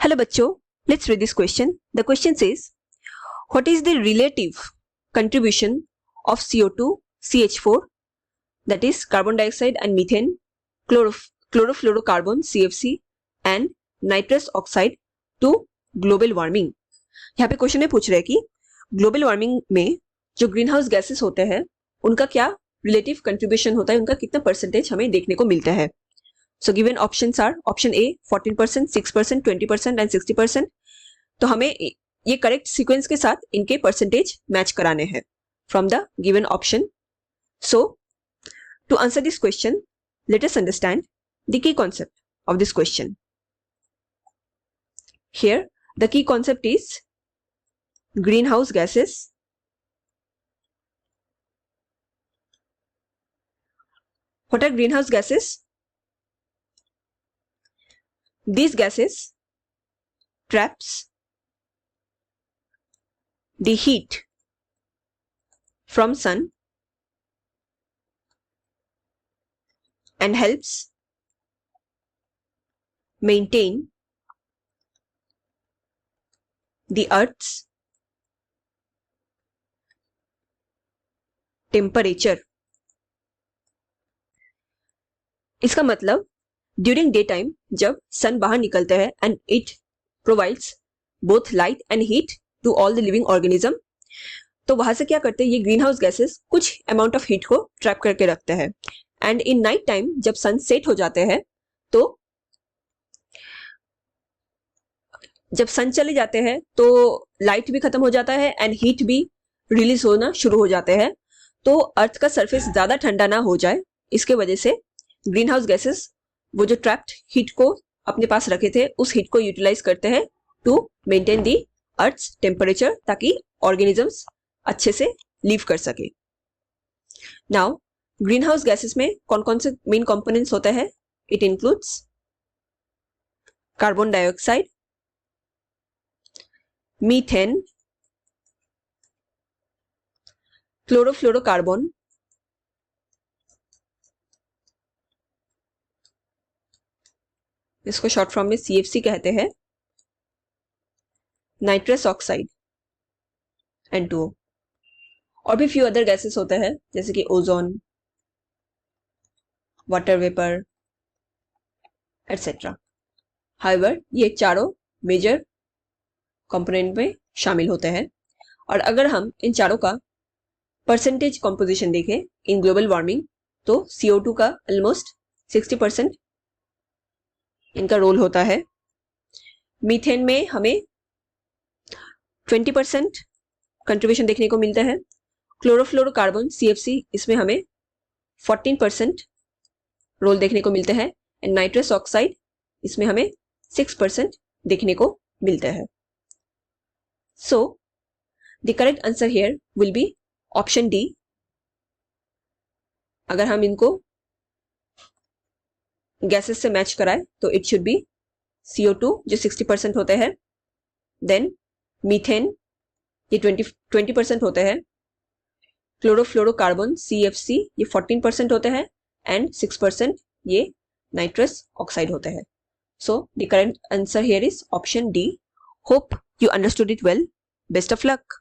Hello बच्चों, let's read this question. The question says, what is the relative contribution of CO2, CH4, that is carbon dioxide and methane, chlorofluorocarbon, CFC and nitrous oxide to global warming? यहाँ पे question में पूछ रहे हैं कि global warming में जो green house gases होते हैं उनका क्या रिलेटिव कंट्रीब्यूशन होता है, उनका कितना परसेंटेज हमें देखने को मिलता है. So given options are option A 14%, 6%, 20% and 60%. तो हमें ये करेक्ट सीक्वेंस के साथ इनके परसेंटेज मैच कराने हैं from the given option. So to answer this question, let us understand the key concept of this question. Here the key concept is greenhouse gases. What are greenhouse gases? These gases traps the heat from sun and helps maintain the earth's temperature. इसका मतलब during day time जब सन बाहर निकलता है and it provides both light and heat to all the living organism, तो वहां से क्या करते हैं, ये ग्रीन हाउस गैसेस कुछ अमाउंट ऑफ हीट को ट्रैप करके रखते हैं. एंड इन नाइट टाइम जब सन सेट हो जाते हैं, तो जब सन चले जाते हैं तो लाइट भी खत्म हो जाता है एंड हीट भी रिलीज होना शुरू हो जाते हैं. तो अर्थ का सरफेस ज्यादा ठंडा ना हो जाए, इसके वजह से ग्रीन हाउस गैसेस वो जो ट्रैप्ड हीट को अपने पास रखे थे उस हीट को यूटिलाइज करते हैं to maintain the earth's temperature, ताकि ऑर्गेनिजम्स अच्छे से लिव कर सके. नाउ ग्रीन हाउस गैसेस में कौन कौन से मेन कंपोनेंट्स होते हैं? It includes carbon dioxide, methane, chlorofluorocarbon, इसको शॉर्ट फॉर्म में CFC कहते हैं, नाइट्रस ऑक्साइड एंड N2O, और भी फ्यू अदर गैसेस होते हैं जैसे कि ozone, water vapour etcetera. However ये चारों मेजर कंपोनेंट में शामिल होते हैं. और अगर हम इन चारों का परसेंटेज कॉम्पोजिशन देखें इन ग्लोबल वार्मिंग, तो CO2 का ऑलमोस्ट 60% इनका रोल होता है. मीथेन में हमें 20% कंट्रीब्यूशन देखने को मिलता है. क्लोरोफ्लोरोकार्बन CFC इसमें हमें 14% रोल देखने को मिलता है. एंड नाइट्रस ऑक्साइड इसमें हमें 6% देखने को मिलता है. So the correct answer here will be option D. अगर हम इनको गैसेस से मैच कराए तो इट शुड बी CO2 जो 60% होते हैं, देन मीथेन ये 20% होते हैं, क्लोरोफ्लोरोकार्बन CFC ये 14% होते हैं एंड 6% ये नाइट्रस ऑक्साइड होते हैं. So the correct answer here is option D. Hope you understood it well. Best of luck.